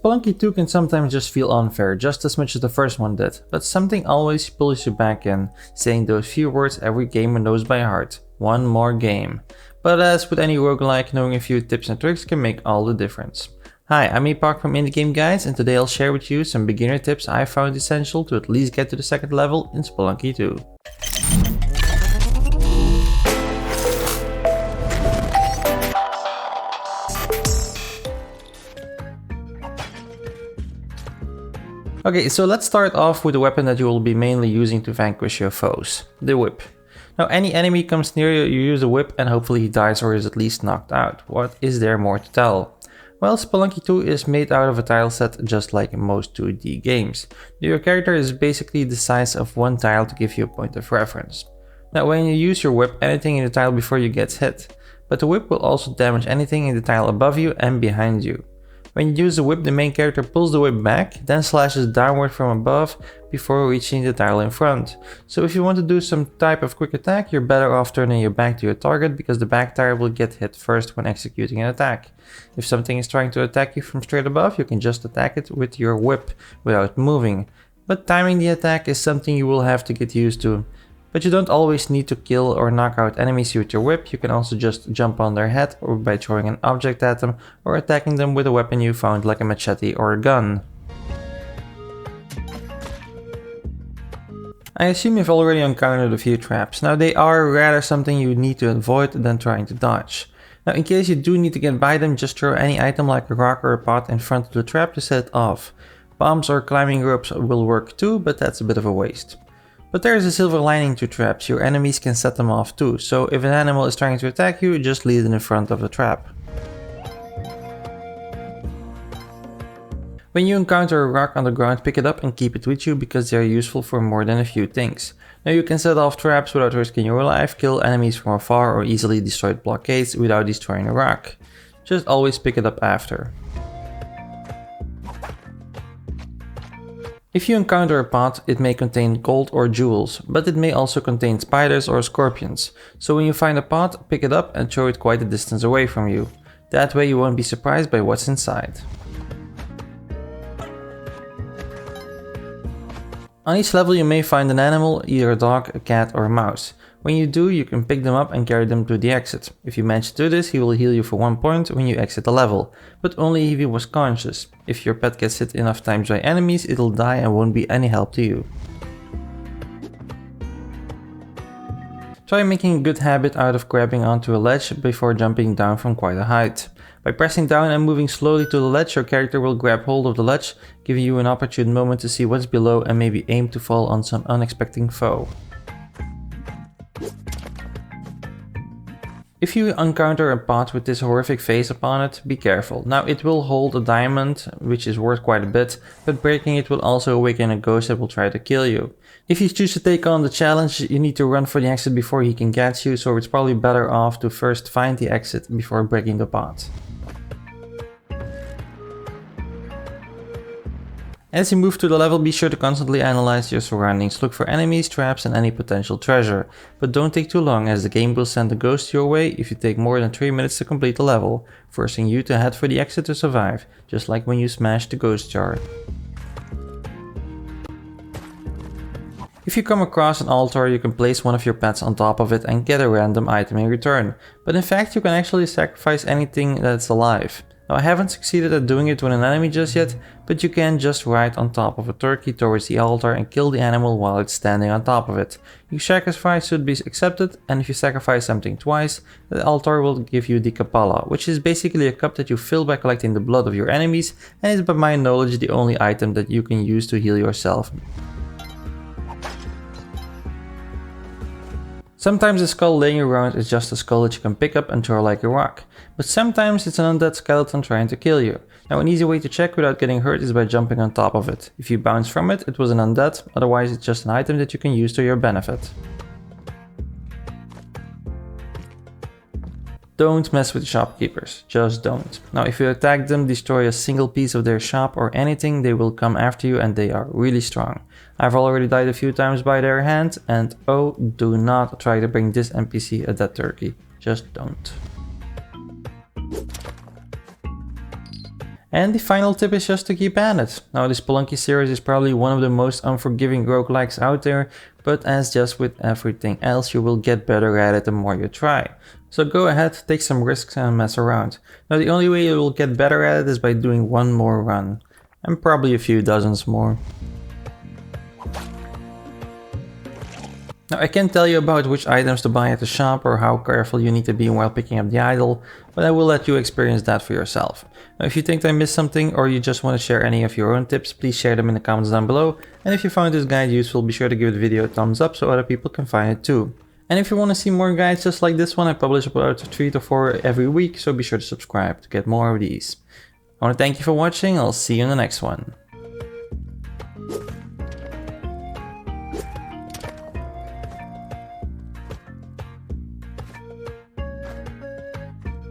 Spelunky 2 can sometimes just feel unfair, just as much as the first one did, but something always pulls you back in, saying those few words every gamer knows by heart: one more game. But as with any roguelike, knowing a few tips and tricks can make all the difference. Hi, I'm Epokk from Indie Game Guides, and today I'll share with you some beginner tips I found essential to at least get to the second level in Spelunky 2. Okay, so let's start off with the weapon that you will be mainly using to vanquish your foes, the whip. Now, any enemy comes near you, you use a whip and hopefully he dies or is at least knocked out. What is there more to tell? Well, Spelunky 2 is made out of a tile set just like most 2D games. Your character is basically the size of one tile to give you a point of reference. Now, when you use your whip, anything in the tile before you gets hit, but the whip will also damage anything in the tile above you and behind you. When you use the whip, the main character pulls the whip back, then slashes downward from above before reaching the tile in front. So if you want to do some type of quick attack, you're better off turning your back to your target because the back tile will get hit first when executing an attack. If something is trying to attack you from straight above, you can just attack it with your whip without moving. But timing the attack is something you will have to get used to. But you don't always need to kill or knock out enemies with your whip, you can also just jump on their head or by throwing an object at them or attacking them with a weapon you found like a machete or a gun. I assume you've already encountered a few traps. Now they are rather something you need to avoid than trying to dodge. Now in case you do need to get by them, just throw any item like a rock or a pot in front of the trap to set it off. Bombs or climbing ropes will work too, but that's a bit of a waste. But there is a silver lining to traps, your enemies can set them off too, so if an animal is trying to attack you, just leave it in front of the trap. When you encounter a rock on the ground, pick it up and keep it with you because they are useful for more than a few things. Now you can set off traps without risking your life, kill enemies from afar or easily destroy blockades without destroying a rock. Just always pick it up after. If you encounter a pot, it may contain gold or jewels, but it may also contain spiders or scorpions. So when you find a pot, pick it up and throw it quite a distance away from you. That way you won't be surprised by what's inside. On each level you may find an animal, either a dog, a cat or a mouse. When you do, you can pick them up and carry them to the exit. If you manage to do this, he will heal you for 1 point when you exit the level, but only if he was conscious. If your pet gets hit enough times by enemies, it'll die and won't be any help to you. Try making a good habit out of grabbing onto a ledge before jumping down from quite a height. By pressing down and moving slowly to the ledge, your character will grab hold of the ledge, giving you an opportune moment to see what's below and maybe aim to fall on some unexpected foe. If you encounter a pot with this horrific face upon it, be careful. Now it will hold a diamond, which is worth quite a bit, but breaking it will also awaken a ghost that will try to kill you. If you choose to take on the challenge, you need to run for the exit before he can catch you, so it's probably better off to first find the exit before breaking the pot. As you move through the level, be sure to constantly analyze your surroundings, look for enemies, traps and any potential treasure. But don't take too long as the game will send a ghost your way if you take more than 3 minutes to complete the level, forcing you to head for the exit to survive, just like when you smashed the ghost jar. If you come across an altar, you can place one of your pets on top of it and get a random item in return. But in fact, you can actually sacrifice anything that's alive. Now I haven't succeeded at doing it with an enemy just yet, but you can just ride on top of a turkey towards the altar and kill the animal while it's standing on top of it. Your sacrifice should be accepted, and if you sacrifice something twice, the altar will give you the Kapala, which is basically a cup that you fill by collecting the blood of your enemies, and is by my knowledge the only item that you can use to heal yourself. Sometimes the skull laying around is just a skull that you can pick up and throw like a rock, but sometimes it's an undead skeleton trying to kill you. Now an easy way to check without getting hurt is by jumping on top of it. If you bounce from it, it was an undead, otherwise it's just an item that you can use to your benefit. Don't mess with shopkeepers, just don't. Now if you attack them, destroy a single piece of their shop or anything, they will come after you and they are really strong. I've already died a few times by their hand, and oh, do not try to bring this NPC a dead turkey, just don't. And the final tip is just to keep at it. Now the Spelunky series is probably one of the most unforgiving roguelikes out there, but as just with everything else, you will get better at it the more you try. So go ahead, take some risks and mess around. Now the only way you will get better at it is by doing one more run, and probably a few dozens more. Now I can't tell you about which items to buy at the shop or how careful you need to be while picking up the idol, but I will let you experience that for yourself. Now if you think I missed something or you just want to share any of your own tips, please share them in the comments down below, and if you found this guide useful, be sure to give the video a thumbs up so other people can find it too. And if you want to see more guides just like this one, I publish about 3 to 4 every week, so be sure to subscribe to get more of these. I want to thank you for watching, I'll see you in the next one.